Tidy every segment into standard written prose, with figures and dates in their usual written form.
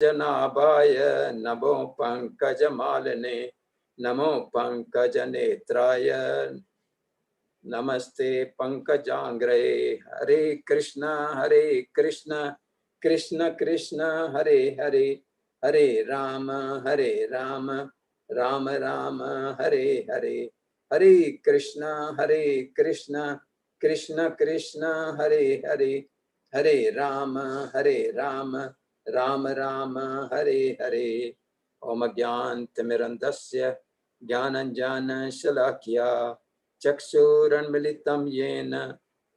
जनाभाय नमो पंकजमालिने नमो पंकजनेत्राय नमस्ते पंकजांग्रे। हरे कृष्णा कृष्ण कृष्ण हरे हरे हरे राम राम राम हरे हरे हरे कृष्णा कृष्ण कृष्ण हरे हरे हरे राम राम राम हरे हरे। ओम ज्ञानतिमिरन्धस्य ज्ञानञ्जनशलाकया चक्षुरुन्मिलितं येन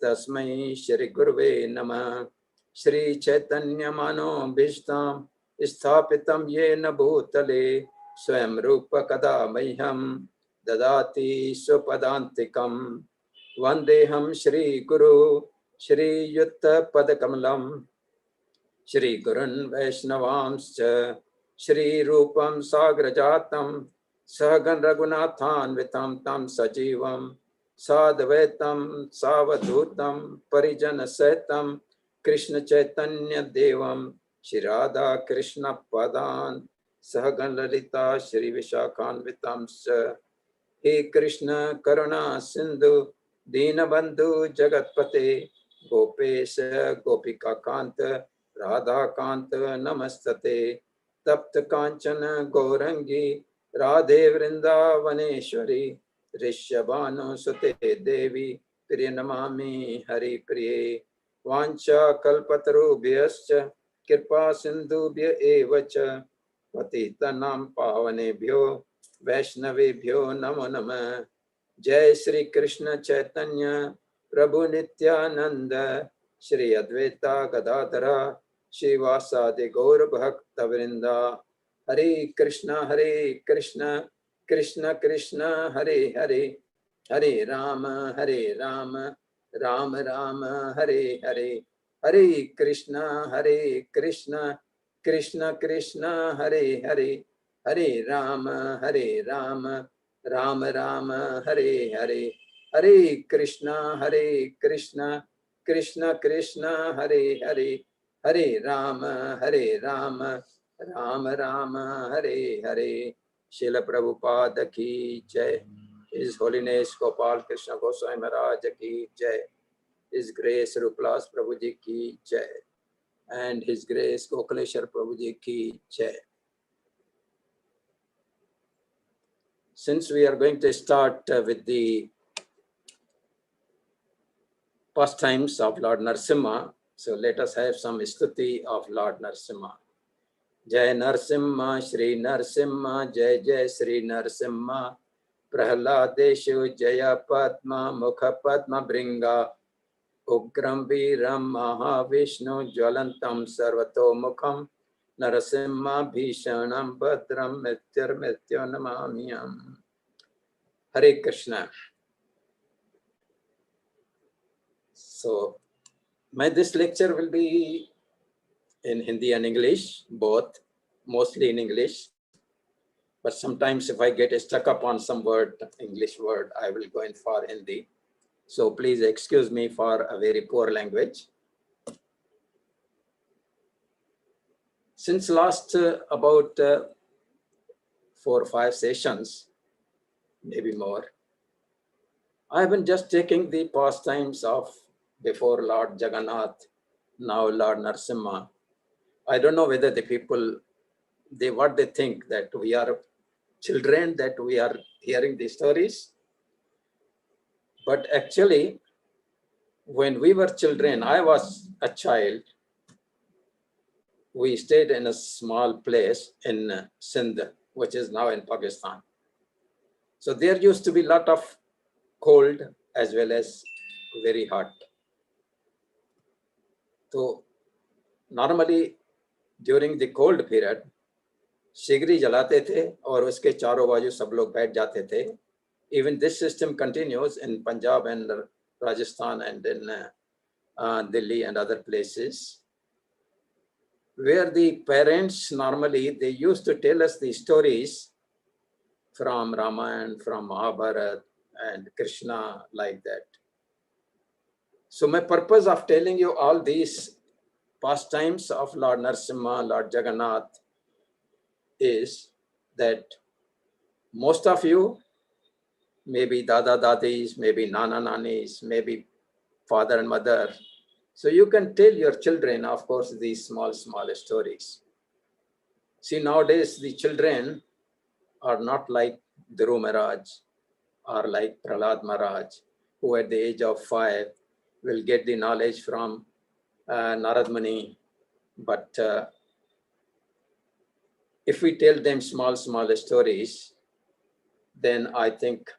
तस्मै श्रीगुरुवे नमः। श्रीचैतन्यमनोभीष्टं स्थापितं येन भूतले स्वयं रूप कदा मह्यं ददाति स्वपदान्तिकं। वन्देऽहं श्रीगुरु श्रीयुतपदकमलं श्रीगुरुन् वैष्णवांश्च श्रीरूपं साग्रजातं सहगण रघुनाथान्वितं तं सजीवं साद्वैतं सावधूतं परिजनसहितं कृष्ण चैतन्य देवं श्री राधा कृष्ण पदान् सहगण ललिता श्री विशाखान्वितं हे कृष्ण करुणा सिंधु दीनबंधु जगतपते गोपेश गोपिका कांत राधा कांत नमस्तते। तप्त कांचन गौरंगी राधे वृंदावनेश्वरी ऋष्यभानुसुते देवी प्रिय नमामि हरि प्रिये। वाञ्छा कल्पतरुभ्यश्च कृपा सिन्धुभ्य एव च पतितानां पावनेभ्यो वैष्णवेभ्यो नमो नमः। जय श्री कृष्ण चैतन्य प्रभु नित्यानंद श्री अद्वैता गदाधरा श्रीवासादि गौर भक्त वृंदा। हरे कृष्ण कृष्ण कृष्ण हरे हरे हरे राम राम राम हरे हरे हरे कृष्ण कृष्ण कृष्ण हरे हरे हरे राम राम राम हरे हरे हरे कृष्ण कृष्ण कृष्ण हरे हरे हरे राम राम राम हरे हरे। शिल प्रभुपाद की जय। His Holiness Gopal Krishna Goswami Maharaj की जय। His Grace Rupalas Prabhu ji की जय and His Grace Gokuleshwar Prabhu ji की जय। Since we are going to start with the pastimes of Lord Narasimha, so let us have some stuti of Lord Narasimha. Jai Narasimha, Shri Narasimha, Jai Jai Shri Narasimha, Prahaladeshu Jaya Padma, Mukha Padma Bringa, Ugram Viram Mahavishnu, Jwalantam Sarvato Mukham, Narasimha Bhishanam Bhadram Mityar Mityo Namamyam. Hare Krishna. So, this lecture will be in Hindi and English, both, mostly in English. But sometimes if I get stuck up on some word, English word, I will go in for Hindi. So please excuse me for a very poor language. Since last about 4 or 5 sessions, maybe more, I have been just taking the pastimes of before Lord Jagannath, now Lord Narasimha. I don't know whether the people, what they think, that we are children, that we are hearing the stories. But actually, when we were children, I was a child, we stayed in a small place in Sindh, which is now in Pakistan. So there used to be a lot of cold as well as very hot. So normally during the cold period, शिगरी जलाते थे और उसके चारों बाजू सब लोग बैठ जाते थे. Even this system continues in Punjab and Rajasthan and in Delhi and other places, where the parents normally, they used to tell us the stories from Ramayana, from Mahabharata and Krishna, like that. So my purpose of telling you all these pastimes of Lord Narasimha, Lord Jagannath is that most of you, maybe Dada Dadis, maybe Nana Nanis, maybe father and mother. So you can tell your children, of course, these small stories. See, nowadays the children are not like Dhruv Maharaj or like Prahlad Maharaj, who at the age of 5 will get the knowledge from Narad Muni. But if we tell them small stories, then I think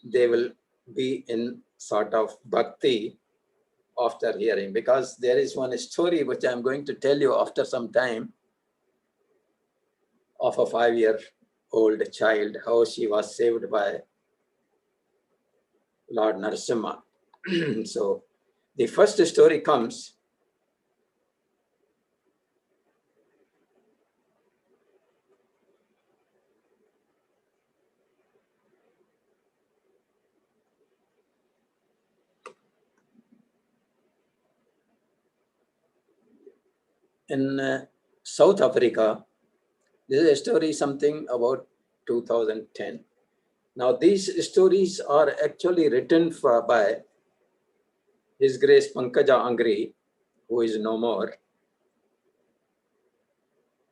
they will be in sort of bhakti after hearing. Because there is one story which I'm going to tell you after some time of a 5-year-old child, how she was saved by Lord Narasimha. So the first story comes in South Africa. This is a story something about 2010. Now these stories are actually written by His Grace Pankaja Angri, who is no more.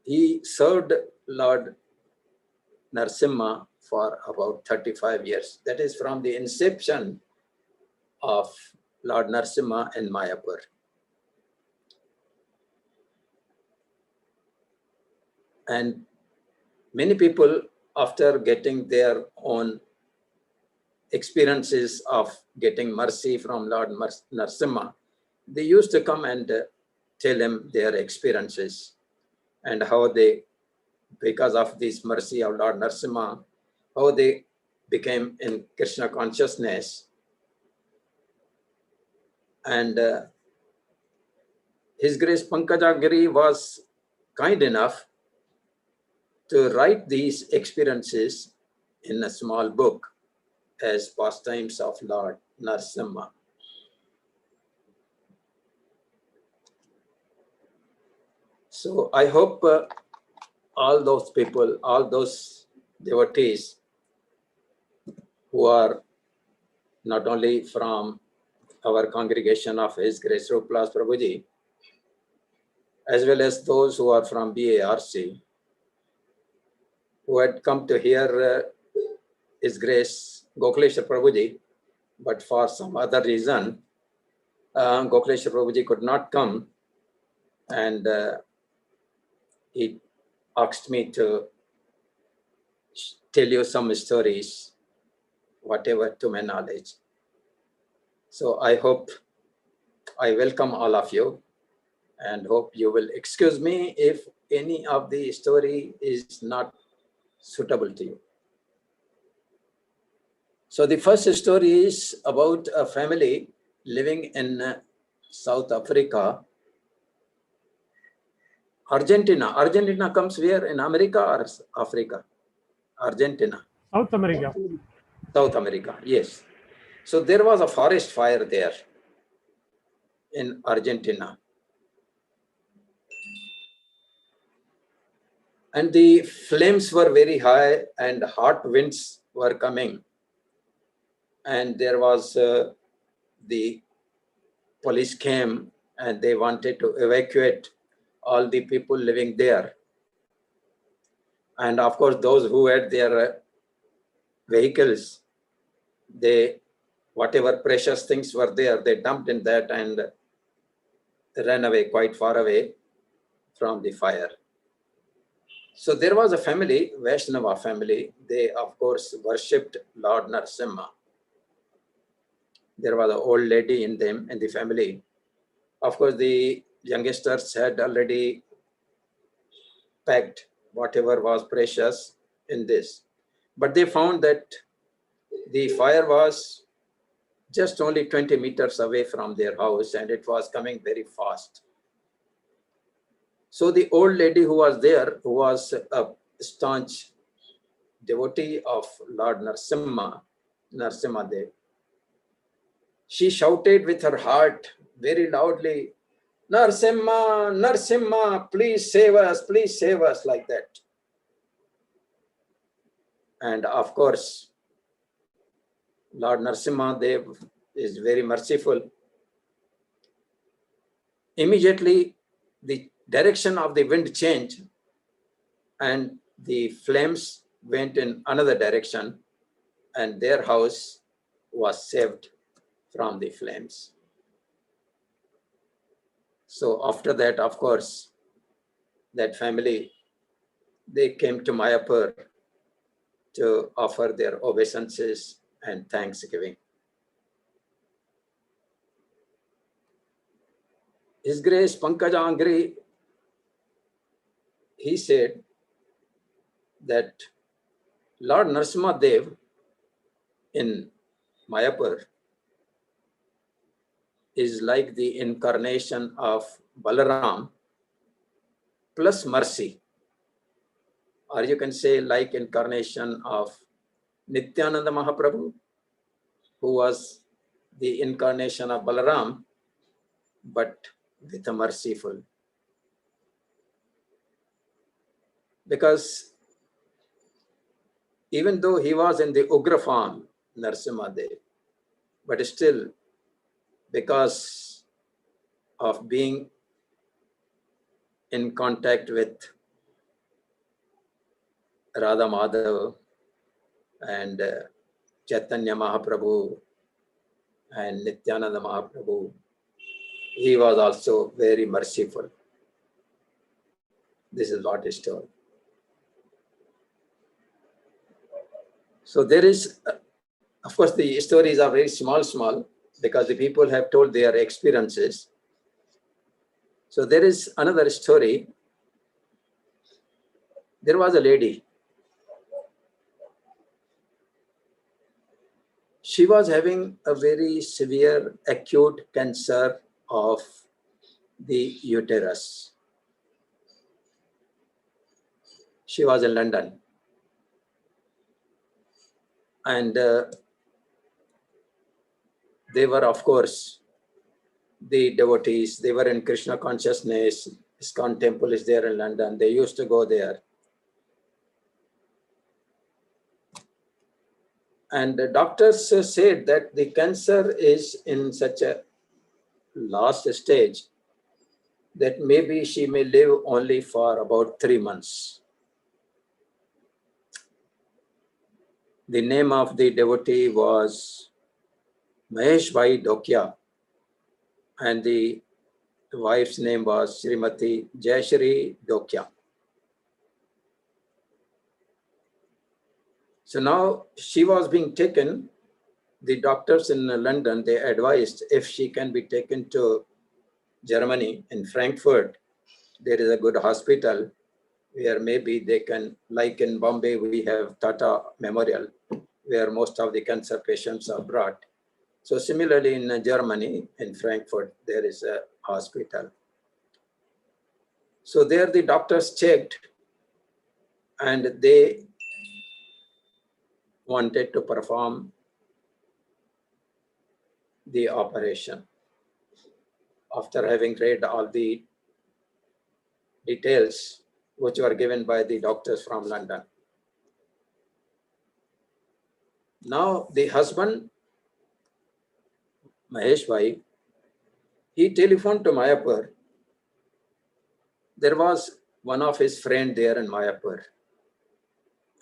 He served Lord Narasimha for about 35 years. That is from the inception of Lord Narasimha in Mayapur. And many people, after getting their own experiences of getting mercy from Lord Narasimha, they used to come and tell him their experiences and how they, because of this mercy of Lord Narasimha, how they became in Krishna consciousness. And His Grace Pankajagiri was kind enough to write these experiences in a small book as Pastimes of Lord Narasimha. So I hope all those people, all those devotees who are not only from our congregation of His Grace Rupalas Prabhuji, as well as those who are from BARC, who had come to hear His Grace Gokuleshwar Prabhuji, but for some other reason, Gokuleshwar Prabhuji could not come, and he asked me to tell you some stories, whatever to my knowledge. So I hope I welcome all of you and hope you will excuse me if any of the story is not suitable to you. So the first story is about a family living in South Africa. Argentina. Argentina comes where? In America or Africa? Argentina. South America. South America, yes. So there was a forest fire there in Argentina. And the flames were very high and hot winds were coming. And there was the police came and they wanted to evacuate all the people living there. And of course, those who had their vehicles, they, whatever precious things were there, they dumped in that and ran away quite far away from the fire. So there was a family, Vaishnava family. They, of course, worshipped Lord Narasimha. There was an old lady in them, in the family. Of course, the youngsters had already packed whatever was precious in this. But they found that the fire was just only 20 meters away from their house and it was coming very fast. So the old lady who was there, who was a staunch devotee of Lord Narasimha, Narasimhadev, she shouted with her heart very loudly, Narasimha, Narasimha, please save us, like that. And of course, Lord Narasimha Dev is very merciful. Immediately, the direction of the wind changed and the flames went in another direction, and their house was saved from the flames. So after that, of course, that family, they came to Mayapur to offer their obeisances and thanksgiving. His Grace Pankajangri, he said that Lord Narasimha Dev in Mayapur is like the incarnation of Balaram plus mercy, or you can say like incarnation of Nityananda Mahaprabhu, who was the incarnation of Balaram, but with a merciful. Because even though he was in the Ugra form, Narasimha Dev, but still, because of being in contact with Radha Madhav and Chaitanya Mahaprabhu and Nityananda Mahaprabhu, he was also very merciful. This is what is told. So there is, of course, the stories are very small, because the people have told their experiences. So there is another story. There was a lady. She was having a very severe acute cancer of the uterus. She was in London. And they were, of course, the devotees. They were in Krishna consciousness. ISKCON temple is there in London. They used to go there. And the doctors said that the cancer is in such a last stage that maybe she may live only for about 3 months. The name of the devotee was Mahesh Bhai Dokya, and the wife's name was Srimati Jayashri Dokya. So now she was being taken. The doctors in London, they advised if she can be taken to Germany, in Frankfurt, there is a good hospital where maybe they can, like in Bombay, we have Tata Memorial, where most of the cancer patients are brought. So similarly in Germany, in Frankfurt, there is a hospital. So there the doctors checked and they wanted to perform the operation. After having read all the details which were given by the doctors from London. Now the husband, Mahesh Bhai, he telephoned to Mayapur. There was one of his friend there in Mayapur.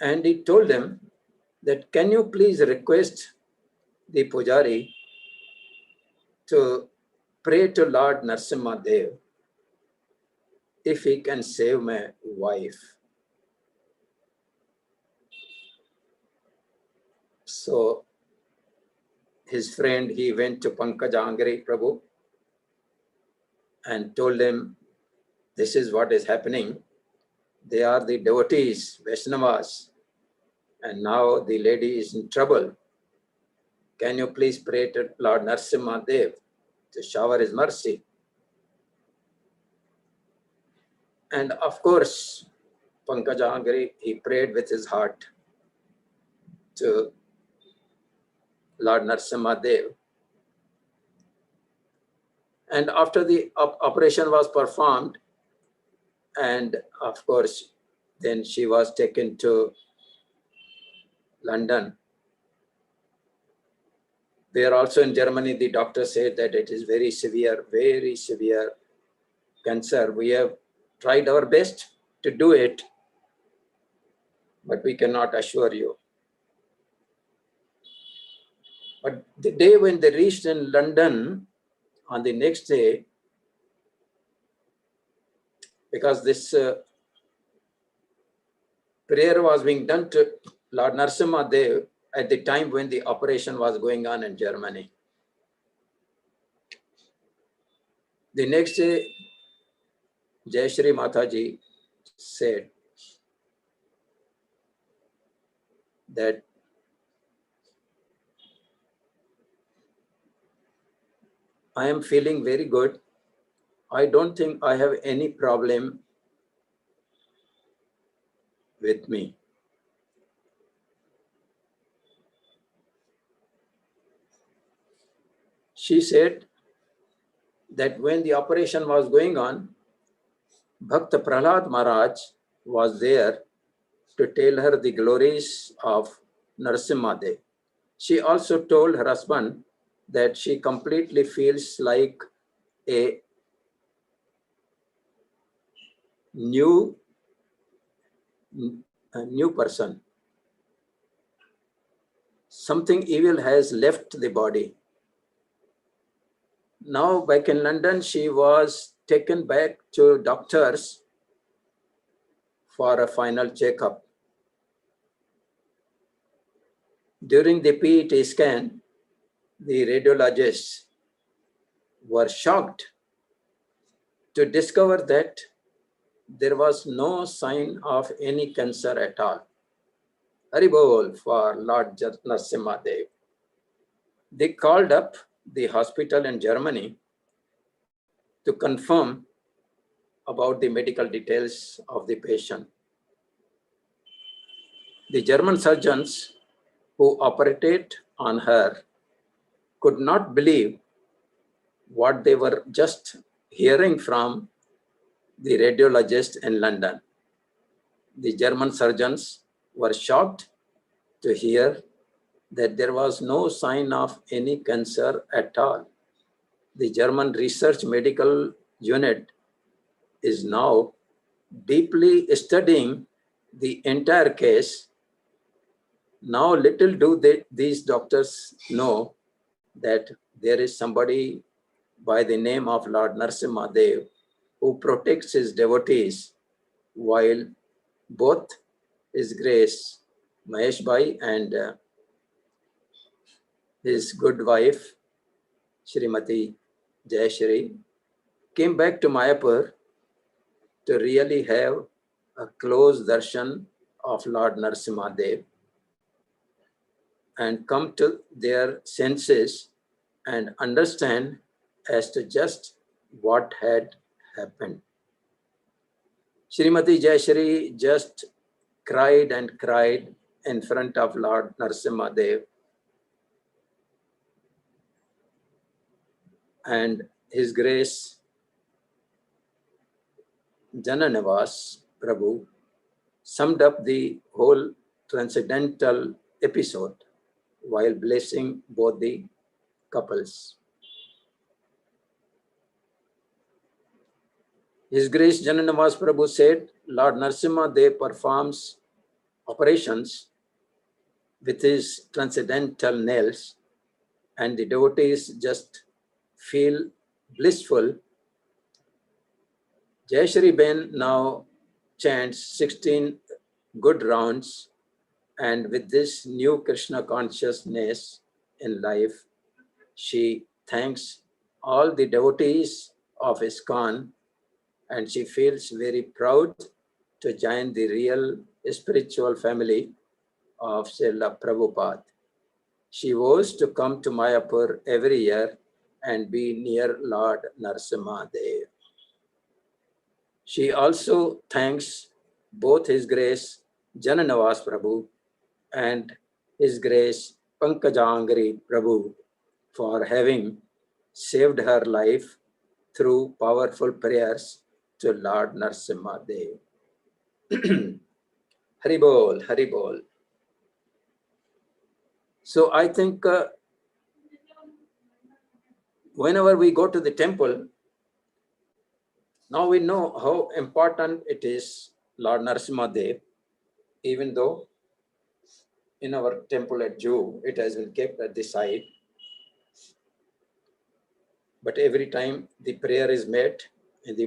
And he told them that, can you please request the Pujari to pray to Lord Narasimha Dev if he can save my wife. So his friend, he went to Pankajangri Prabhu and told him, this is what is happening. They are the devotees, Vaishnavas, and now the lady is in trouble. Can you please pray to Lord Narasimha Dev to shower his mercy? And of course, Pankajangri, he prayed with his heart to Lord Narasimha Dev. And after the operation was performed, and of course, then she was taken to London, where also in Germany, the doctor said that it is very severe cancer. We have tried our best to do it, but we cannot assure you. But the day when they reached in London, on the next day, because this prayer was being done to Lord Narasimha Dev at the time when the operation was going on in Germany. The next day, Jayashri Mataji said that I am feeling very good. I don't think I have any problem with me. She said that when the operation was going on, Bhakta Prahlad Maharaj was there to tell her the glories of Narasimha Dev. She also told her husband that she completely feels like a new person. Something evil has left the body. Now back in London, she was taken back to doctors for a final checkup. During the PET scan, the radiologists were shocked to discover that there was no sign of any cancer at all. Haribol for Lord Narasimha Dev. They called up the hospital in Germany to confirm about the medical details of the patient. The German surgeons who operated on her could not believe what they were just hearing from the radiologist in London. The German surgeons were shocked to hear that there was no sign of any cancer at all. The German research medical unit is now deeply studying the entire case. Now, little do these doctors know that there is somebody by the name of Lord Narasimha Dev who protects his devotees, while both His Grace Mahesh Bhai and his good wife Srimati Jayashri came back to Mayapur to really have a close darshan of Lord Narasimha Dev and come to their senses and understand as to just what had happened. Srimati Jayashri just cried and cried in front of Lord Narasimha Dev, and His Grace Jananivas Prabhu summed up the whole transcendental episode while blessing both the couples. His Grace Jananivas Prabhu said, Lord Narasimha Dev performs operations with his transcendental nails, and the devotees just feel blissful. Jayashri Ben now chants 16 good rounds, and with this new Krishna consciousness in life, she thanks all the devotees of ISKCON, and she feels very proud to join the real spiritual family of Srila Prabhupada. She vows to come to Mayapur every year and be near Lord Narasimha Dev. She also thanks both His Grace Jananivas Prabhu and His Grace Pankajangri Prabhu for having saved her life through powerful prayers to Lord Narasimha Dev. Hari Bol, Hari Bol. So I think whenever we go to the temple, now we know how important it is, Lord Narasimha Dev, even though in our temple at Jew, it has been kept at the side. But every time the prayer is made in the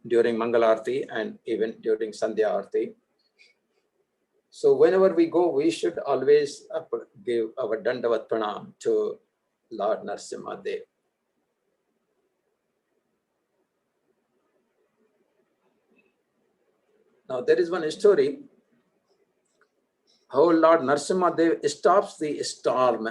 during Mangalarti and even during Sandhya Arti. So whenever we go, we should always give our Dandavat Pranam to Lord Narasimha Dev. Now there is one story how Lord Narasimha Dev stops the storm.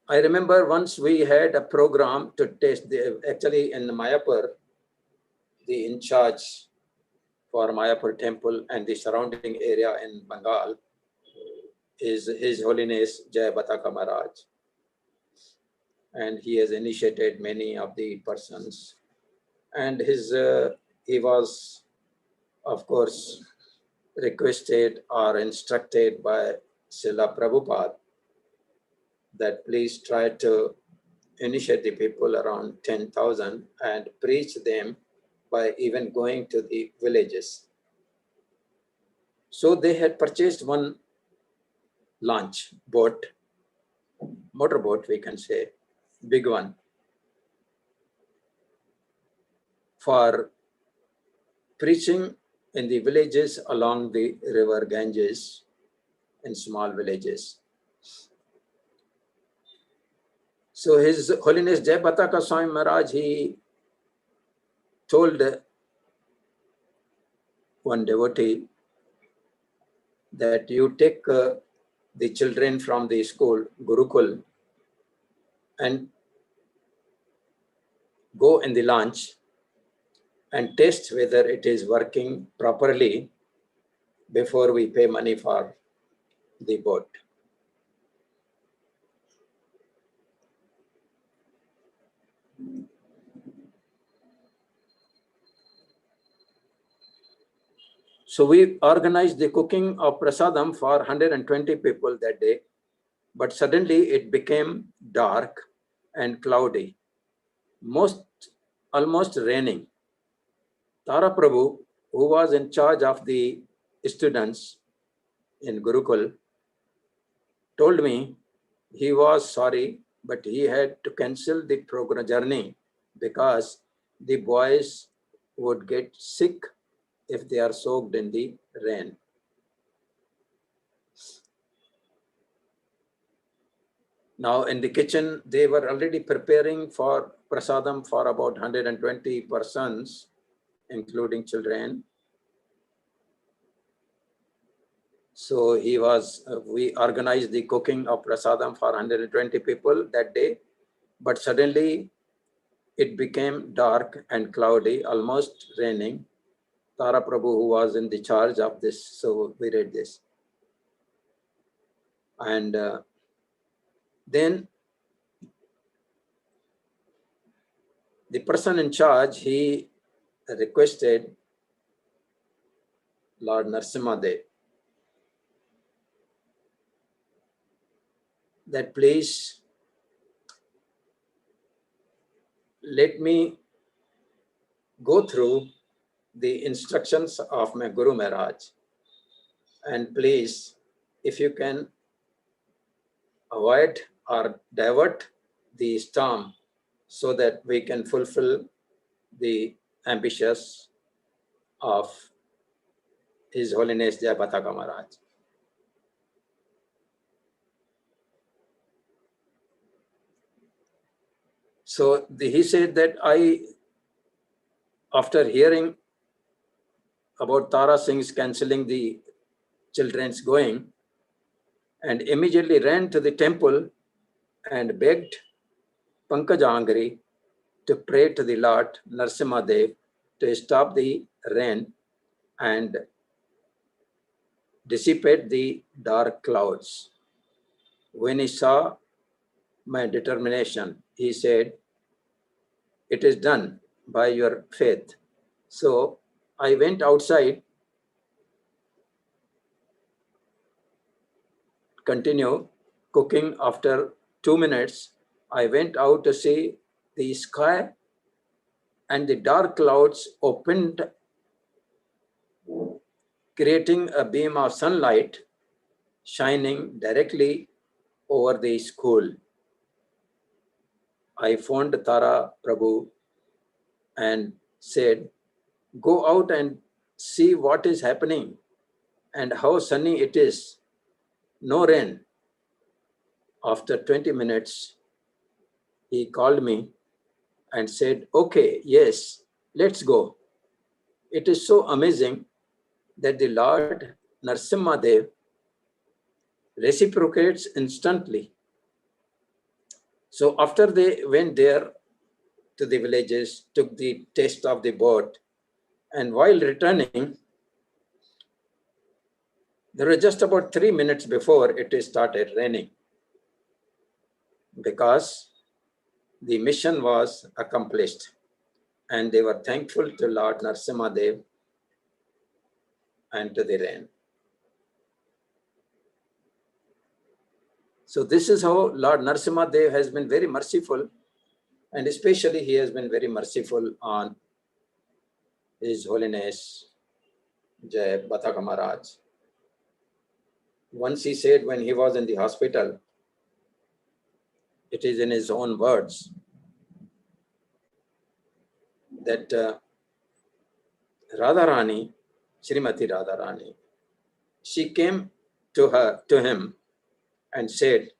I remember once we had a program to test, actually in Mayapur, the in charge for Mayapur temple and the surrounding area in Bengal is His Holiness Jai Bataka Maharaj. And he has initiated many of the persons. And he was, of course, requested or instructed by Srila Prabhupada that please try to initiate the people around 10,000 and preach them by even going to the villages. So they had purchased one launch boat, motorboat we can say, big one, for preaching in the villages along the river Ganges, in small villages. So His Holiness Jai Bataka Swami Maharaj, he told one devotee that you take the children from the school, Gurukul, and go in the launch and test whether it is working properly before we pay money for the boat. So we organized the cooking of prasadam for 120 people that day, but suddenly it became dark and cloudy, almost raining. Tara Prabhu, who was in charge of the students in Gurukul, told me he was sorry, but he had to cancel the program journey because the boys would get sick if they are soaked in the rain. Now in the kitchen, they were already preparing for prasadam for about 120 persons, including children. So we organized the cooking of prasadam for 120 people that day, but suddenly it became dark and cloudy, almost raining. Tara Prabhu, who was in the charge of this, so we read this. And then the person in charge, he requested Lord Narasimha Dev that please let me go through the instructions of my Guru Maharaj, and please, if you can avoid or divert the storm so that we can fulfill the ambitions of His Holiness Jai Bataka Maharaj. So he said that after hearing about Tara Singh's cancelling the children's going, and immediately ran to the temple and begged Pankajangri to pray to the Lord Narasimha Dev to stop the rain and dissipate the dark clouds. When he saw my determination, he said, "It is done by your faith." So I went outside, continue cooking. After 2 minutes, I went out to see the sky, and the dark clouds opened, creating a beam of sunlight shining directly over the school. I phoned Tara Prabhu and said, "Go out and see what is happening and how sunny it is. No rain." After 20 minutes, he called me and said, "Okay, yes, let's go." It is so amazing that the Lord Narasimha Dev reciprocates instantly. So after they went there to the villages, took the taste of the boat, and while returning, there were just about 3 minutes before it started raining, because the mission was accomplished, and they were thankful to Lord Narasimha Dev and to the rain. So this is how Lord Narasimha Dev has been very merciful, and especially he has been very merciful on His Holiness Jai Bhataka Maharaj. Once he said, when he was in the hospital, it is in his own words, that Radharani, Srimati Radharani, she came to him and said,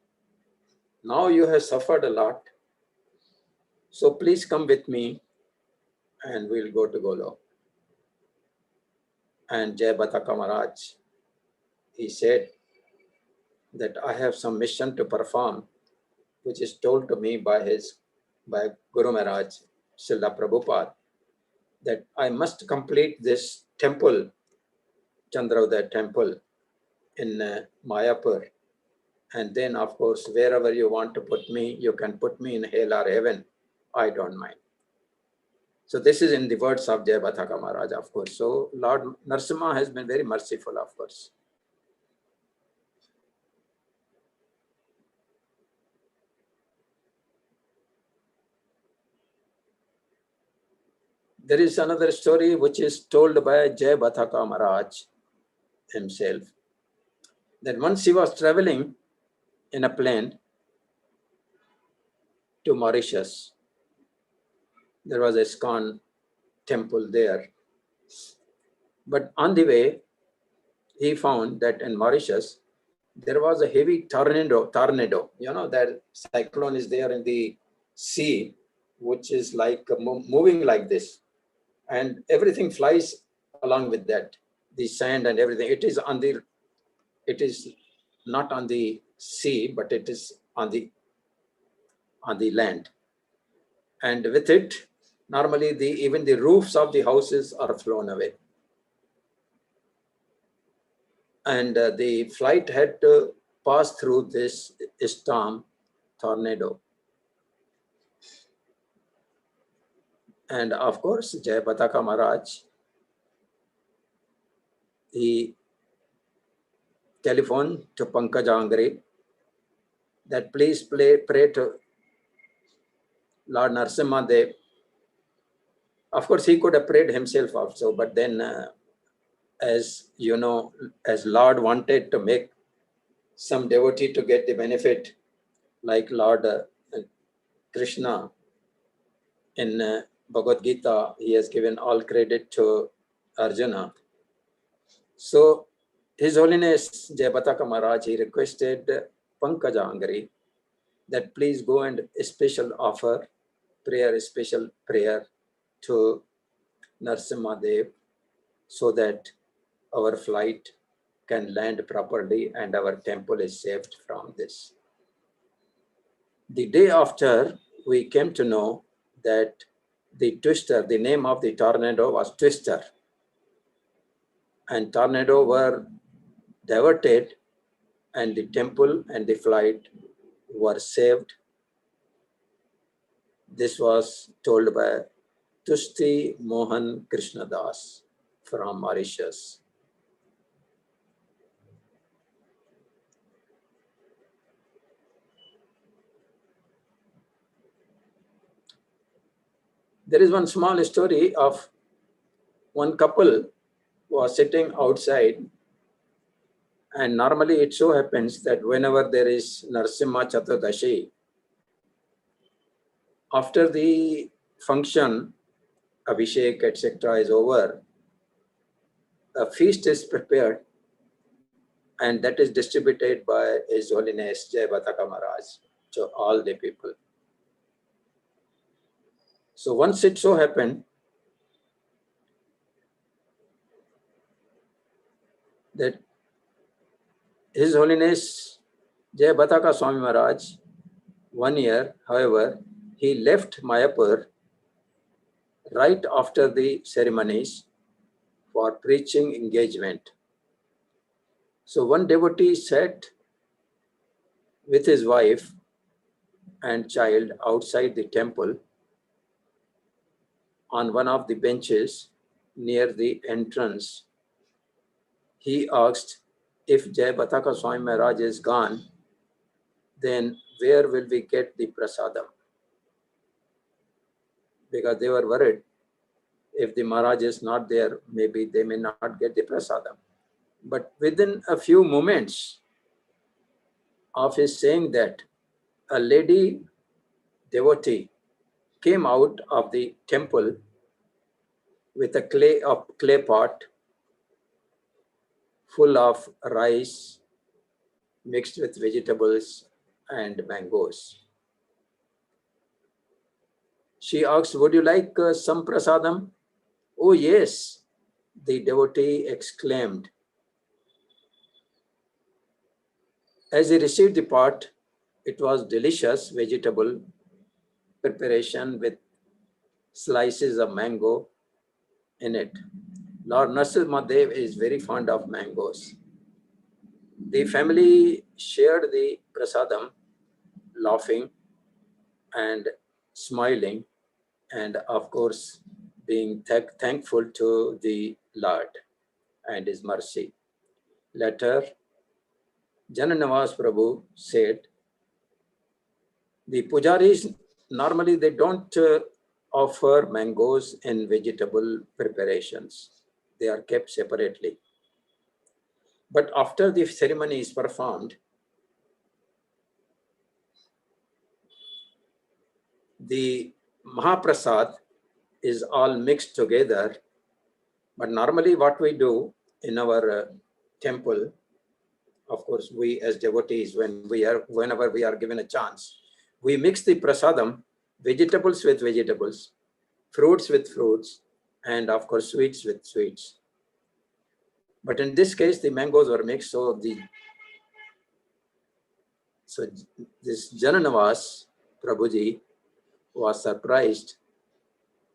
"Now you have suffered a lot, so please come with me and we'll go to Golo." And Jai Bhataka Maharaj, he said that I have some mission to perform, which is told to me by Guru Maharaj, Srila Prabhupada, that I must complete this temple, Chandrodaya temple in Mayapur. And then, of course, wherever you want to put me, you can put me in hell or heaven. I don't mind. So this is in the words of Jai Bhataka Maharaj, of course. So Lord Narasimha has been very merciful, of course. There is another story which is told by Jai Bhataka Maharaj himself, that once he was traveling in a plane to Mauritius. There was a ISKCON temple there. But on the way, he found that in Mauritius, there was a heavy tornado. You know, that cyclone is there in the sea, which is like moving like this. And everything flies along with that, the sand and everything. It is not on the sea, but it is on the land. And with it, normally even the roofs of the houses are flown away. And the flight had to pass through this storm, tornado. And of course, Jai Bhataka Maharaj, he telephoned to Pankaj Angri that please pray to Lord Narasimha Dev. Of course, he could have prayed himself also, but then, as you know, as Lord wanted to make some devotee to get the benefit, like Lord Krishna in Bhagavad Gita, he has given all credit to Arjuna. So His Holiness Jai Bhataka Maharaj, he requested Pankaj Angri that please go and offer special prayer to Narasimha Dev, so that our flight can land properly and our temple is saved from this. The day after, we came to know that the name of the tornado was Twister. And tornado were diverted and the temple and the flight were saved. This was told by Tushti Mohan Krishna Das from Mauritius. There is one small story of one couple was sitting outside, and normally it so happens that whenever there is Narasimha Chaturdashi, after the function, Abhishek, etc. is over, a feast is prepared and that is distributed by His Holiness Jai Bataka Maharaj to all the people. So once it so happened that His Holiness Jai Bataka Swami Maharaj, 1 year, however, he left Mayapur right after the ceremonies for preaching engagement. So one devotee sat with his wife and child outside the temple on one of the benches near the entrance. He asked, if Jai Bataka Swami Maharaj is gone, then where will we get the prasadam? Because they were worried, if the Maharaj is not there, maybe they may not get the prasadam. But within a few moments of his saying that, a lady devotee came out of the temple with a clay pot full of rice mixed with vegetables and mangoes. She asked, would you like some prasadam? Oh yes, the devotee exclaimed. As he received the pot, it was delicious vegetable preparation with slices of mango in it. Lord Narasimha Dev is very fond of mangoes. The family shared the prasadam, laughing and smiling, and of course being thankful to the Lord and His mercy. Later, Jananavas Prabhu said, the pujaris, normally they don't offer mangoes in vegetable preparations. They are kept separately. But after the ceremony is performed, the Mahaprasad is all mixed together. But normally what we do in our temple, of course, we as devotees, whenever we are given a chance, we mix the prasadam, vegetables with vegetables, fruits with fruits, and of course, sweets with sweets. But in this case, the mangoes were mixed, so this Jananavas Prabhuji was surprised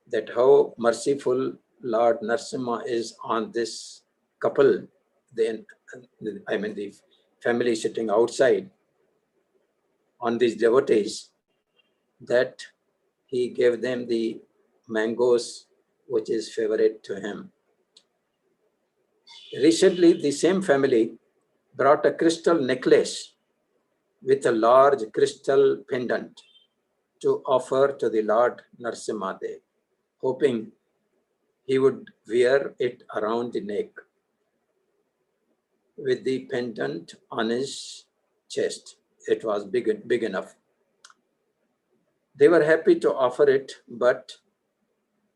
that how merciful Lord Narasimha is on this couple. Then, I mean, the family sitting outside on these devotees, that he gave them the mangoes, which is favorite to him. Recently, the same family brought a crystal necklace with a large crystal pendant to offer to the Lord Narasimha Dev, hoping he would wear it around the neck with the pendant on his chest. It was big enough. They were happy to offer it, but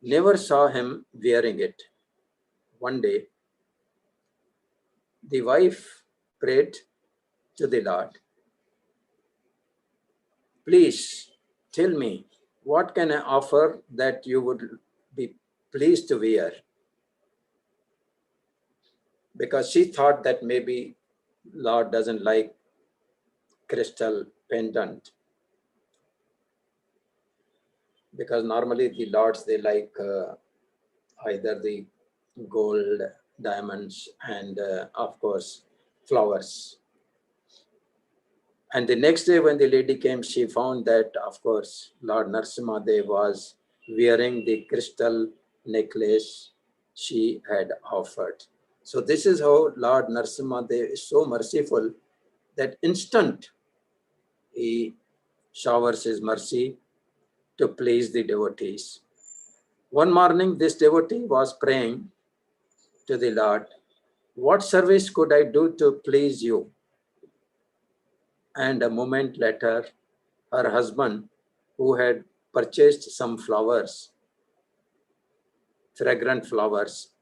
never saw him wearing it. One day, the wife prayed to the Lord, please tell me, what can I offer that you would be pleased to wear? Because she thought that maybe Lord doesn't like crystal pendant. Because normally the lords, they like either the gold, diamonds, and of course flowers. And the next day when the lady came, she found that, of course, Lord Narasimha Dev was wearing the crystal necklace she had offered. So this is how Lord Narasimha Dev is so merciful that instant he showers his mercy to please the devotees. One morning, this devotee was praying to the Lord, "What service could I do to please you?" And a moment later, her husband, who had purchased some flowers, fragrant flowers,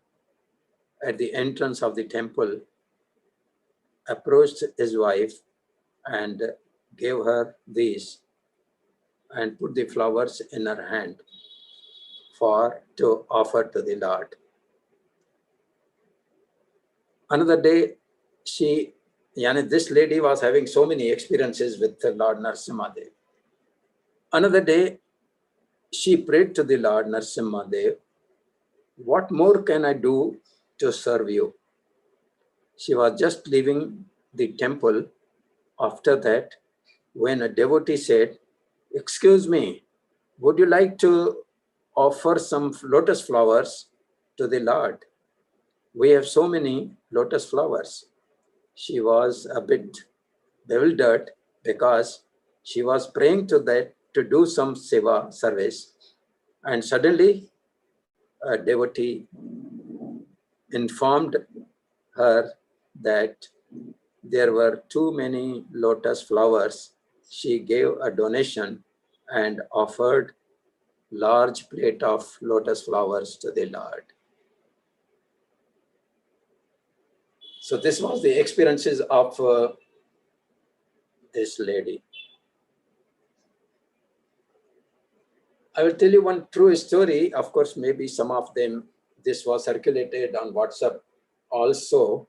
at the entrance of the temple, approached his wife and gave her these and put the flowers in her hand to offer to the Lord. Another day, this lady was having so many experiences with the Lord Narasimha Dev. Another day, she prayed to the Lord Narasimha Dev, "What more can I do to serve you?" She was just leaving the temple after that when a devotee said, "Excuse me, would you like to offer some lotus flowers to the Lord? We have so many lotus flowers." She was a bit bewildered because she was praying to do some seva service, and suddenly a devotee informed her that there were too many lotus flowers. She gave a donation and offered large plate of lotus flowers to the Lord. So this was the experiences of this lady. I will tell you one true story. Of course, maybe some of them, this was circulated on WhatsApp also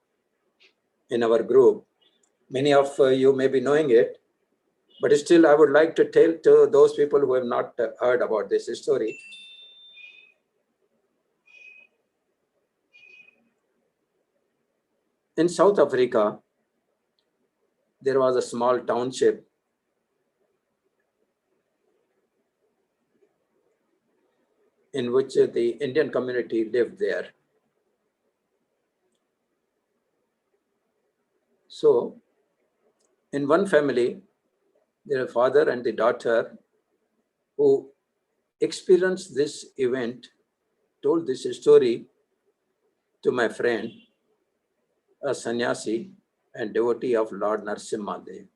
in our group. Many of you may be knowing it, but still I would like to tell to those people who have not heard about this story. In South Africa, there was a small township in which the Indian community lived there. So, in one family, their father and the daughter who experienced this event told this story to my friend, a sannyasi and devotee of Lord Narasimha Dev.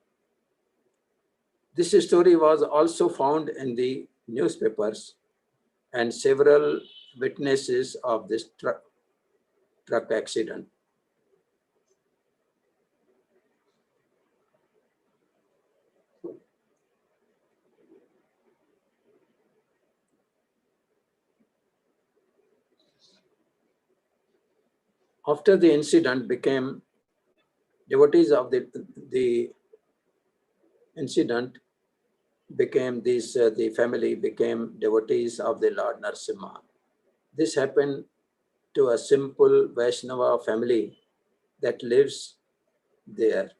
This story was also found in the newspapers, and several witnesses of this truck accident. After the incident became devotees of the incident became the family became devotees of the Lord Narasimha. This happened to a simple Vaishnava family that lives there.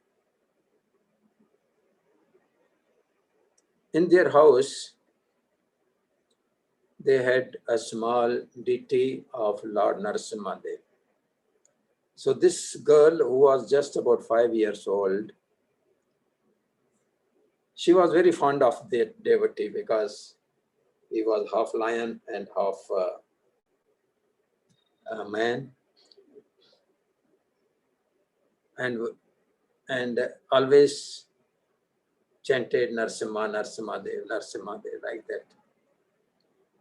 In their house, they had a small deity of Lord Narasimha Dev. So this girl, who was just about 5 years old, she was very fond of the devotee because he was half lion and half a man, and always chanted Narasimha, Narasimha Dev, Narasimha Dev, like that.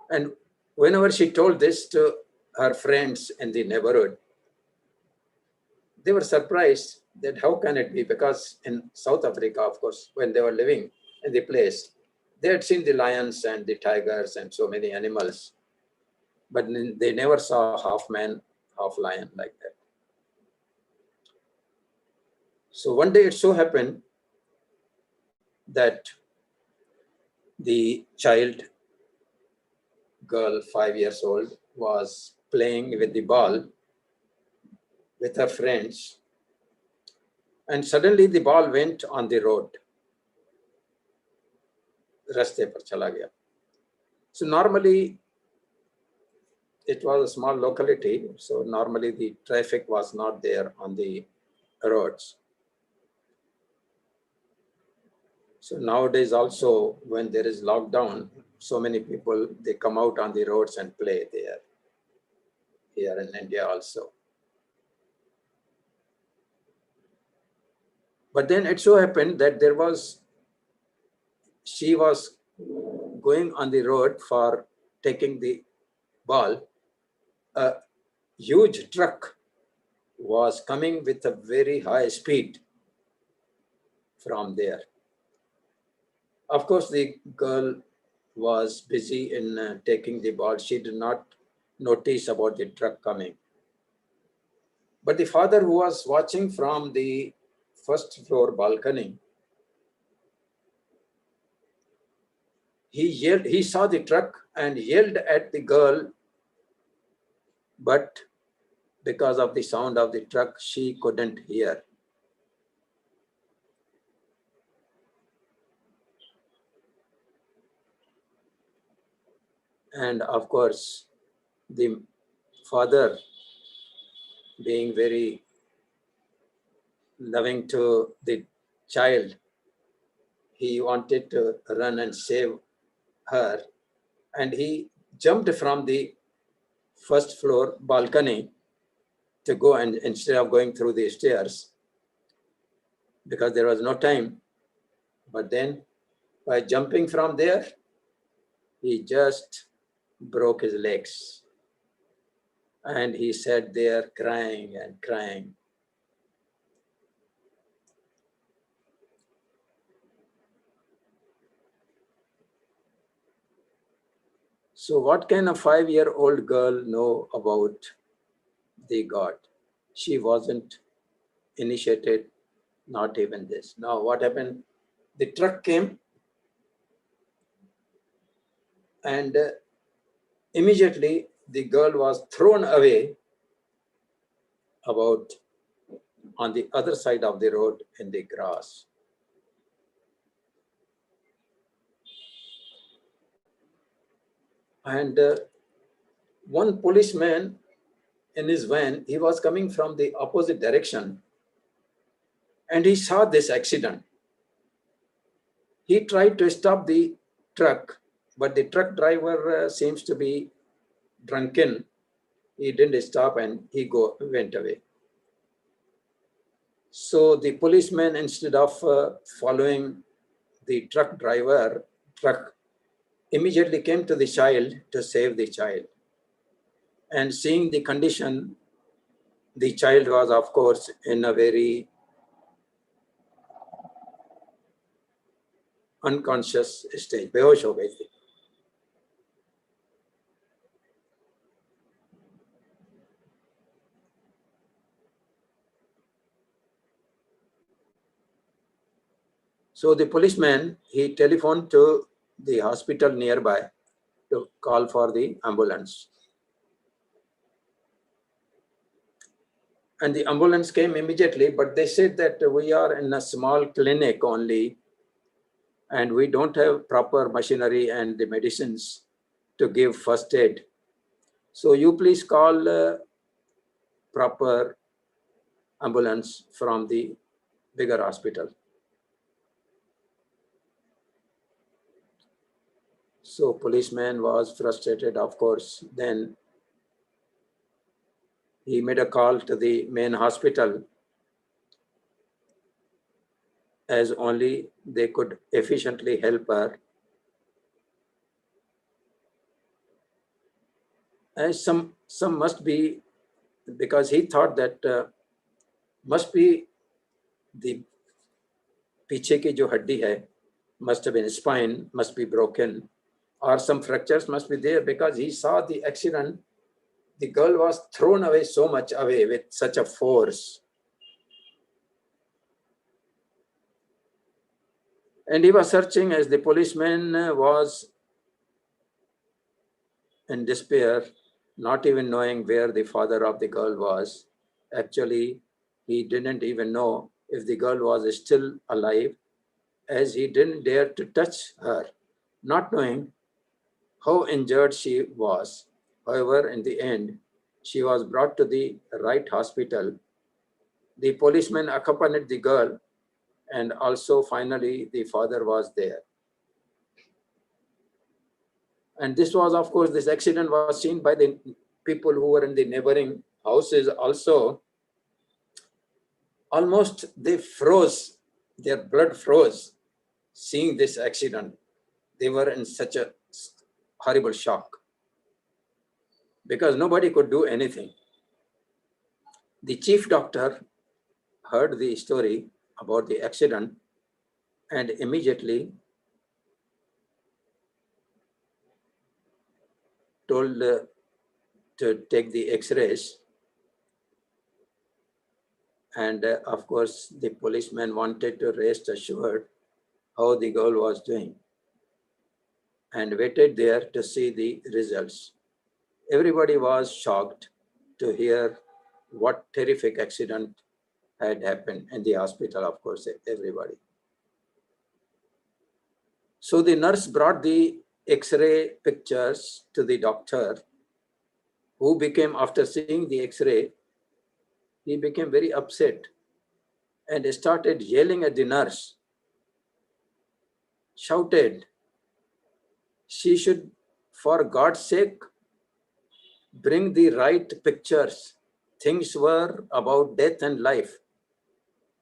And whenever she told this to her friends in the neighborhood, they were surprised that how can it be? Because in South Africa, of course, when they were living in the place, they had seen the lions and the tigers and so many animals, but they never saw half man, half lion like that. So one day it so happened that the child girl, 5 years old, was playing with the ball with her friends, and suddenly the ball went on the road. रास्ते पर चला गया. So normally it was a small locality, so normally the traffic was not there on the roads. So nowadays also, when there is lockdown, so many people, they come out on the roads and play there, here in India also. But then it so happened that she was going on the road for taking the ball. A huge truck was coming with a very high speed from there. Of course, the girl was busy in taking the ball. She did not notice about the truck coming. But the father, who was watching from the first floor balcony, he saw the truck and yelled at the girl, but because of the sound of the truck, she couldn't hear. And of course, the father, being very loving to the child, he wanted to run and save her, and he jumped from the first floor balcony to go, and instead of going through the stairs, because there was no time. But then by jumping from there, he just broke his legs, and he sat there crying and crying. So what can a 5-year-old girl know about the God? She wasn't initiated, not even this. Now what happened? The truck came, and immediately the girl was thrown away about on the other side of the road in the grass. And one policeman in his van, he was coming from the opposite direction, and he saw this accident. He tried to stop the truck, but the truck driver seems to be drunken. He didn't stop, and he went away. So the policeman, instead of following the truck immediately came to the child to save the child. And seeing the condition, the child was, of course, in a very unconscious stage. बेहोश हो गई थी. So the policeman, he telephoned to the hospital nearby to call for the ambulance. And the ambulance came immediately, but they said that we are in a small clinic only, and we don't have proper machinery and the medicines to give first aid. So you please call proper ambulance from the bigger hospital. So policeman was frustrated, of course. Then he made a call to the main hospital, as only they could efficiently help her. As some must be, because he thought that must be the पीछे की जो हड्डी है, must have been spine must be broken, or some fractures must be there, because he saw the accident. The girl was thrown away so much away with such a force. And he was searching, as the policeman was in despair, not even knowing where the father of the girl was. Actually, he didn't even know if the girl was still alive, as he didn't dare to touch her, not knowing how injured she was. However, in the end, she was brought to the right hospital. The policeman accompanied the girl, and also finally the father was there. And this was, of course, this accident was seen by the people who were in the neighboring houses also. Almost they froze, their blood froze seeing this accident. They were in such a horrible shock because nobody could do anything. The chief doctor heard the story about the accident and immediately told to take the x-rays. And of course, the policeman wanted to rest assured how the girl was doing and waited there to see the results. Everybody was shocked to hear what terrific accident had happened in the hospital, of course, everybody. So the nurse brought the X-ray pictures to the doctor, who became, after seeing the X-ray, he became very upset and started yelling at the nurse, shouted, she should, for God's sake, bring the right pictures. Things were about death and life.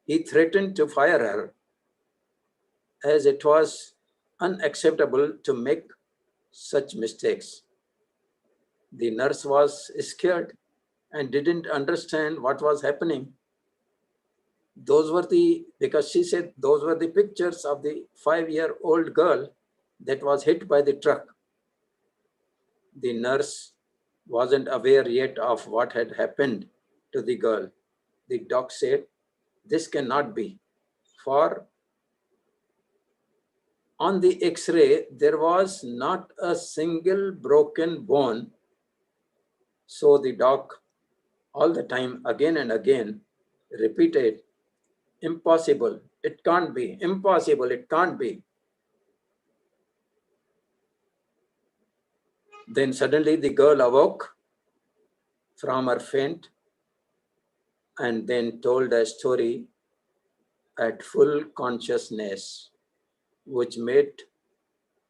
He threatened to fire her, as it was unacceptable to make such mistakes. The nurse was scared and didn't understand what was happening. Because she said those were the pictures of the 5-year-old girl that was hit by the truck. The nurse wasn't aware yet of what had happened to the girl. The doc said, this cannot be, for on the X-ray, there was not a single broken bone. So the doc, all the time, again and again, repeated, impossible, it can't be, impossible, it can't be. Then suddenly the girl awoke from her faint and then told a story at full consciousness, which made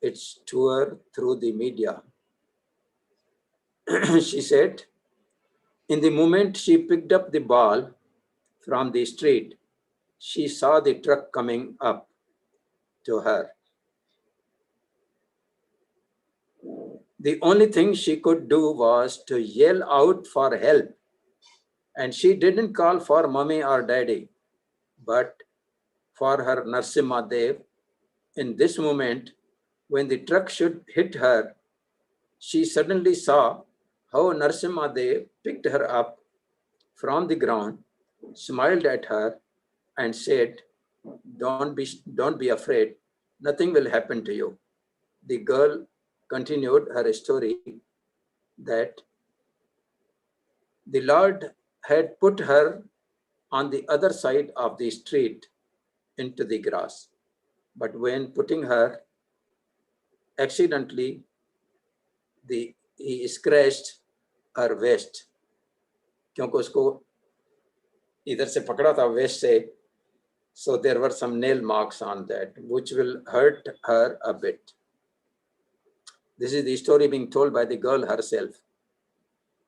its tour through the media. She said, in the moment she picked up the ball from the street, she saw the truck coming up to her. The only thing she could do was to yell out for help. And she didn't call for mommy or daddy, but for her Narasimha Dev. In this moment, when the truck should hit her, she suddenly saw how Narasimha Dev picked her up from the ground, smiled at her, and said, don't be afraid. Nothing will happen to you. The girl continued her story that the Lord had put her on the other side of the street into the grass. But when putting her, accidentally, he scratched her waist. क्योंकि उसको इधर से पकड़ा था waist से, so there were some nail marks on that, which will hurt her a bit. This is the story being told by the girl herself.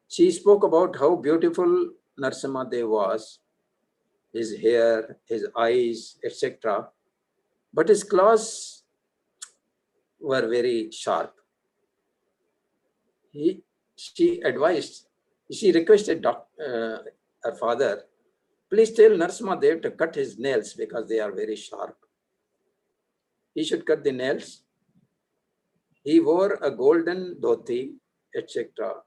She spoke about how beautiful Narasimha Dev was, his hair, his eyes, etc. But his claws were very sharp. She requested her father, please tell Narasimha Dev to cut his nails because they are very sharp. He should cut the nails. He wore a golden dhoti, etc.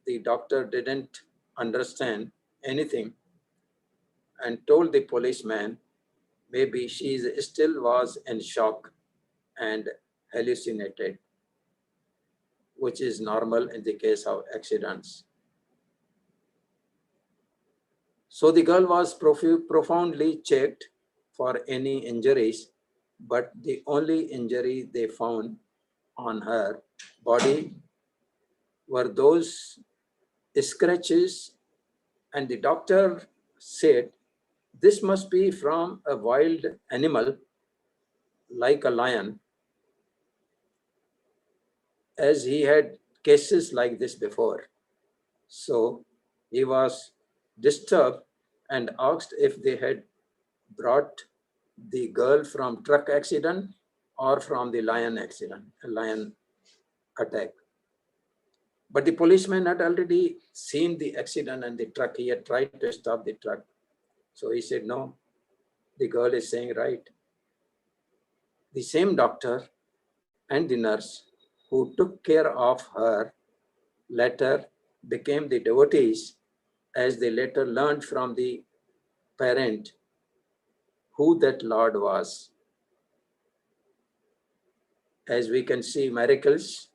The doctor didn't understand anything and told the policeman maybe she still was in shock and hallucinated, which is normal in the case of accidents. So the girl was profoundly checked for any injuries, but the only injury they found on her body were those scratches, and the doctor said this must be from a wild animal like a lion, as he had cases like this before. So he was disturbed and asked if they had brought the girl from truck accident or from the lion attack. But the policeman had already seen the accident and the truck. He had tried to stop the truck. So he said, no, the girl is saying right. The same doctor and the nurse who took care of her later became the devotees, as they later learned from the parent who that Lord was. As we can see, miracles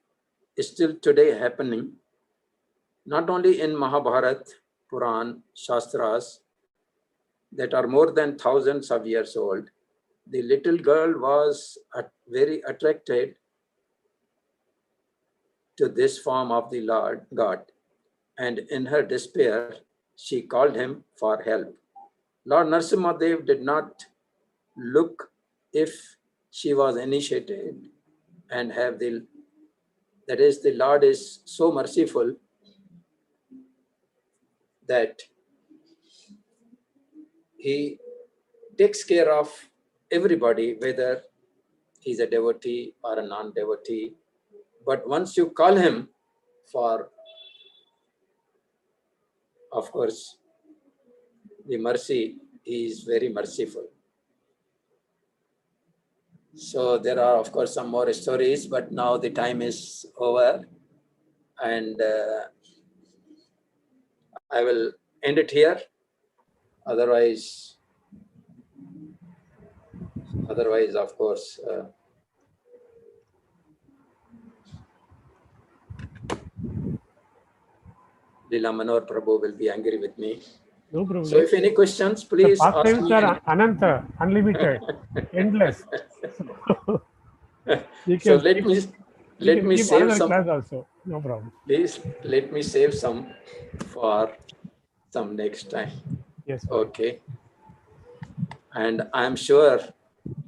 still today happening, not only in Mahabharat, Puran, Shastras, that are more than thousands of years old. The little girl was very attracted to this form of the Lord God, and in her despair, she called him for help. Lord Narasimha Dev did not look if she was initiated and have the, that is, the Lord is so merciful that he takes care of everybody, whether he's a devotee or a non-devotee. But once you call him for, of course, the mercy, he is very merciful. So there are, of course, some more stories, but now the time is over, and I will end it here. Otherwise, of course, Leela Manor Prabhu will be angry with me. No problem. So if any questions, please the ask pastimes me. are Ananta, unlimited, endless. So let me save some. Class also. No problem. Please let me save some for some next time. Yes. Okay. And I'm sure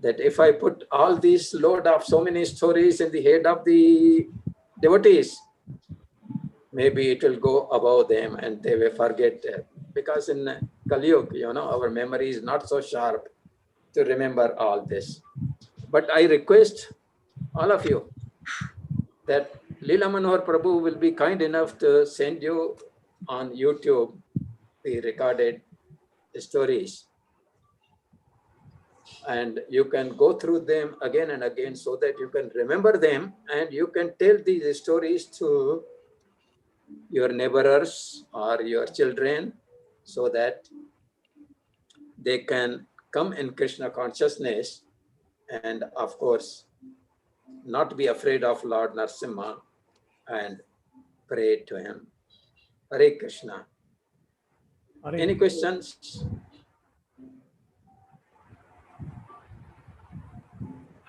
that if I put all these load of so many stories in the head of the devotees, maybe it will go above them and they will forget. Because in Kali Yuga, our memory is not so sharp to remember all this. But I request all of you that Leela Manohar Prabhu will be kind enough to send you on YouTube the recorded stories. And you can go through them again and again so that you can remember them and you can tell these stories to your neighbors or your children so that they can come in Krishna consciousness and, of course, not be afraid of Lord Narasimha and pray to him. Hare Krishna. Any questions?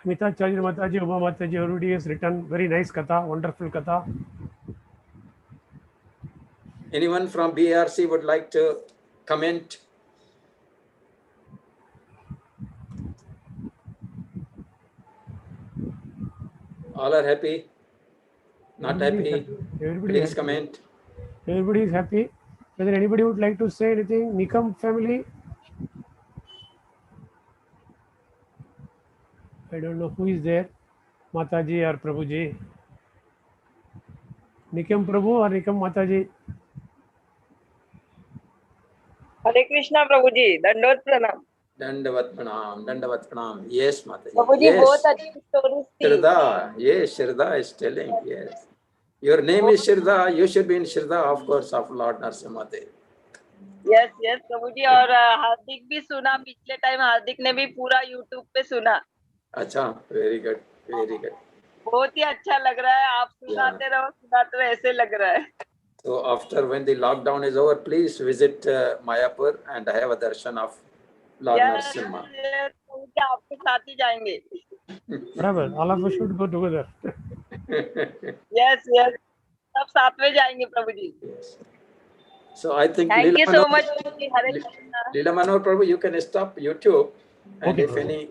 Amita Charya Mataji, Uma Mataji, everybody has written very nice katha, wonderful katha. Anyone from BRC would like to comment? All are happy? Not happy? Please comment. Everybody is happy. Whether anybody would like to say anything? Nikam family? I don't know who is there. Mataji or Prabhuji? Nikam Prabhu or Nikam Mataji? Hare Krishna Prabhuji, Dandavat Pranam. Dandavat Pranam, Dandavat Pranam. Yes, Mataji. Prabhuji, Yes. बहुत अच्छी stories थी. Shraddha. Yes, Shraddha is telling. Yes. Your name is Shraddha. You should be in Shraddha, of course, of Lord Narasimha Dev. Yes, yes प्रभुजी. और हार्दिक भी सुना पिछले time. हार्दिक ने भी पूरा YouTube पे सुना. अच्छा, very good, very good. बहुत ही अच्छा लग रहा है. आप सुनाते रहो ऐसे लग रहा है. So after when the lockdown is over, please visit Mayapur and have a darshan of Lord Yes, Narasimha. yes, प्रभु जी आपके साथ ही जाएंगे. Whatever, all of us should go together. Yes, yes, सब साथ में जाएंगे प्रभु जी. Yes. So I think Thank you Leela so Manor, much, Prabhu ji. Hare Krishna. Leela Manor Prabhu, you can stop YouTube, and Okay, if Prabhu. any